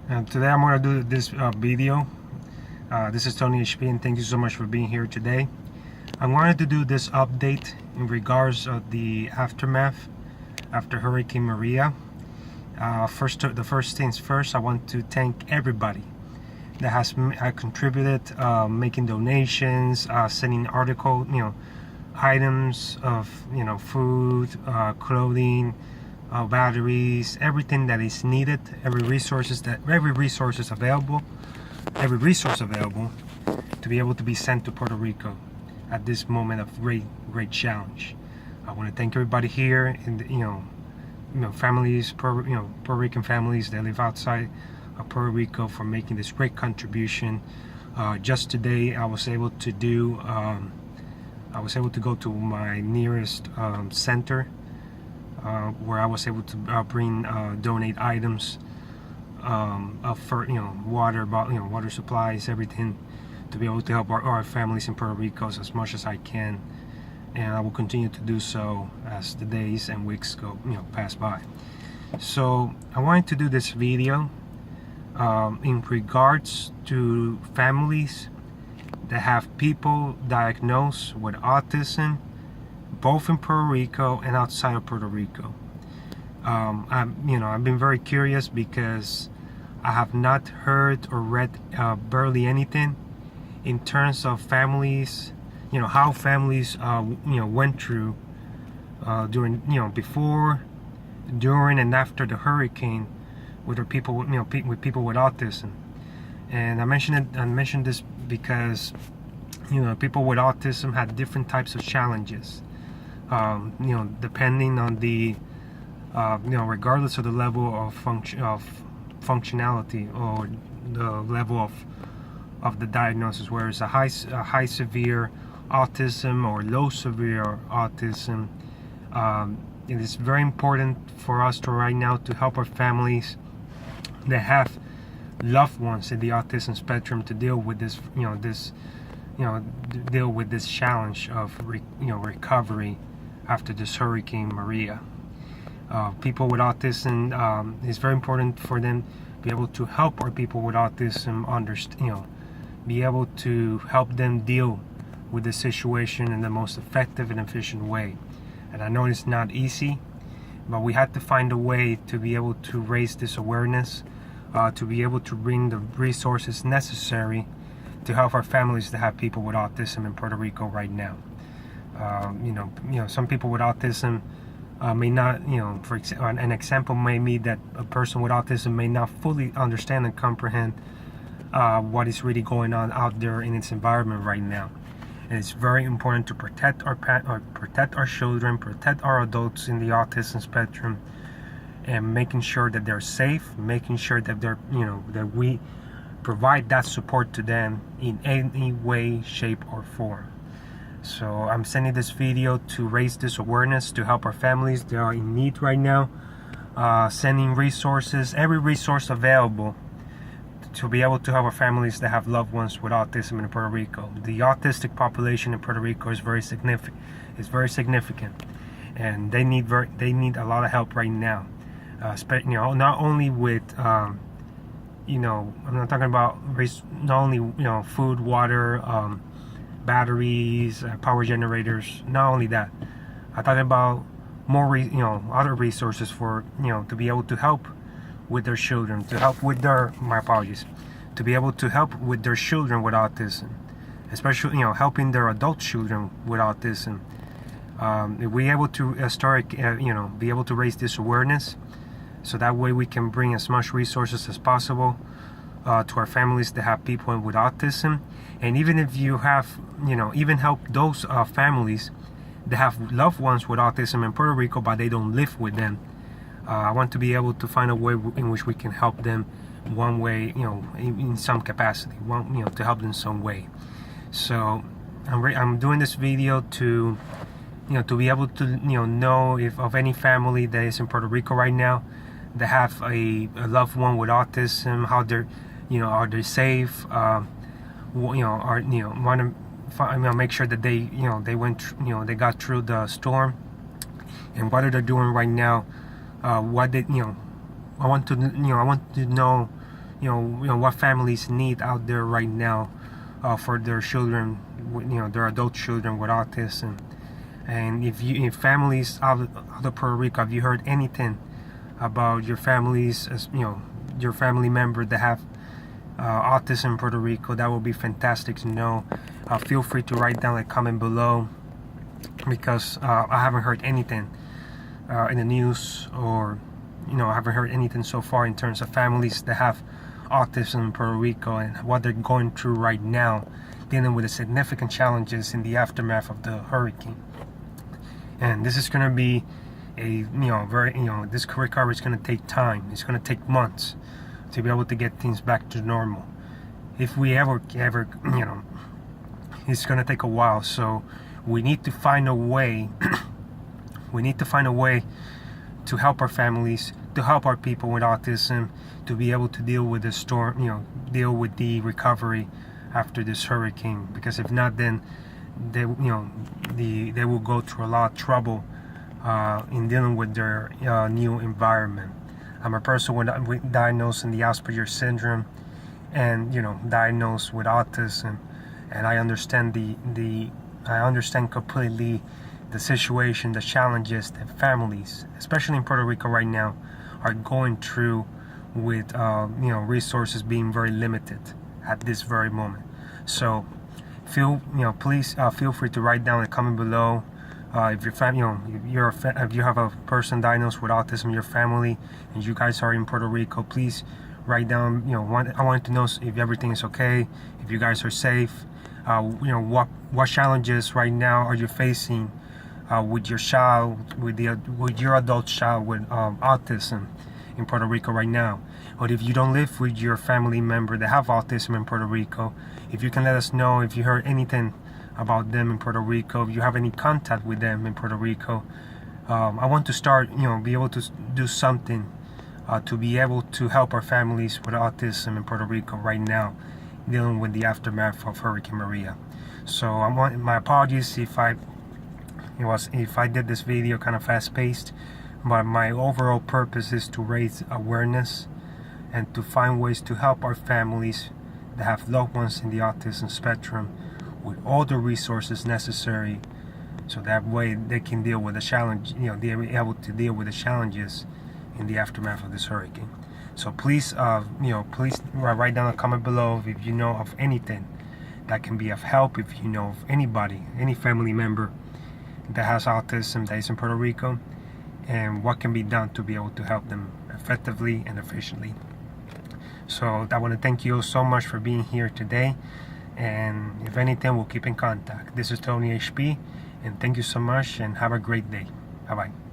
Today I'm going to do this video. This is Tony HP, and thank you so much for being here today. I wanted to do this update in regards of the aftermath after Hurricane Maria. The first things first, I want to thank everybody that has contributed, making donations, sending items of food, clothing, batteries, everything that is needed, every resource available to be able to be sent to Puerto Rico at this moment of great challenge. I want to thank everybody here in the, families, Puerto Rican families that live outside of Puerto Rico for making this great contribution. Just today, I was able to go to my nearest center, where I was able to donate items for water supplies, everything, to be able to help our families in Puerto Rico as much as I can, and I will continue to do so as the days and weeks pass by. So I wanted to do this video in regards to families that have people diagnosed with autism, both in Puerto Rico and outside of Puerto Rico. I've been very curious because I have not heard or read barely anything in terms of families, how families went through during, before, during, and after the hurricane with their people, with people with autism. And I mentioned this because people with autism had different types of challenges. Depending on the regardless of the level of functionality or the level of the diagnosis, whether it's a high severe autism or low severe autism. It is very important for us to right now to help our families that have loved ones in the autism spectrum to deal with this, deal with this challenge of recovery after this Hurricane Maria. People with autism, it's very important for them to be able to help our people with autism understand, be able to help them deal with the situation in the most effective and efficient way. And I know it's not easy, but we have to find a way to be able to raise this awareness, to be able to bring the resources necessary to help our families that have people with autism in Puerto Rico right now. Some people with autism may not, for an example may be that a person with autism may not fully understand and comprehend what is really going on out there in its environment right now. And it's very important to protect our children, protect our adults in the autism spectrum, and making sure that they're safe, making sure that they're, that we provide that support to them in any way, shape, or form. So I'm sending this video to raise this awareness, to help our families that are in need right now, sending resources, every resource available, to be able to help our families that have loved ones with autism in Puerto Rico. The autistic population in Puerto Rico is very significant. And they need a lot of help right now. Not only with I'm not talking about not only food, water, batteries, power generators. Not only that, I'm talking about more other resources for to be able to help with their children, to help with to be able to help with their children with autism, especially helping their adult children with autism. If we're able to start be able to raise this awareness, so that way we can bring as much resources as possible to our families that have people with autism. And even if you have even help those families that have loved ones with autism in Puerto Rico but they don't live with them, I want to be able to find a way in which we can help them one way, in some capacity, to help them some way. So I'm doing this video to to be able to know if of any family that is in Puerto Rico right now that have a loved one with autism, how they're are they safe, want to make sto that they they they got through the storm, and what are they doing right now, what they I want to know what families need out there right now for their children, their adult children with autism. And if families out of Puerto Rico, have you heard anything about your families, your family member that have autism in Puerto Rico? That would be fantastic to know. Feel free to write down a comment below, because I haven't heard anything in the news, or I haven't heard anything so far in terms of families that have autism in Puerto Rico and what they're going through right now, dealing with the significant challenges in the aftermath of the hurricane. And this is going to be this recovery is going to take time. It's going to take months to be able to get things back to normal. If we ever, it's going to take a while. So we need to find a way. We need to find a way to help our families, to help our people with autism, to be able to deal with the storm, deal with the recovery after this hurricane. Because if not, then they will go through a lot of trouble in dealing with their new environment. I'm a person with diagnosed in the Asperger's syndrome, and diagnosed with autism, and I understand I understand completely the situation, the challenges that families, especially in Puerto Rico right now, are going through with resources being very limited at this very moment. So please feel free to write down a comment below. If if you have a person diagnosed with autism in your family and you guys are in Puerto Rico, please write down. I want to know if everything is okay, if you guys are safe. What challenges right now are you facing with your child, with your adult child with autism in Puerto Rico right now? Or if you don't live with your family member that have autism in Puerto Rico, if you can let us know if you heard anything about them in Puerto Rico, if you have any contact with them in Puerto Rico. I want to start, be able to do something to be able to help our families with autism in Puerto Rico right now, dealing with the aftermath of Hurricane Maria. So my apologies if I did this video kind of fast-paced, but my overall purpose is to raise awareness and to find ways to help our families that have loved ones in the autism spectrum with all the resources necessary, so that way they can deal with the challenge, they're able to deal with the challenges in the aftermath of this hurricane. So please, please write down a comment below if you know of anything that can be of help, if you know of anybody, any family member that has autism that is in Puerto Rico, and what can be done to be able to help them effectively and efficiently. So I want to thank you so much for being here today, and if anything, we'll keep in contact. This is Tony HP, and thank you so much, and have a great day. Bye-bye.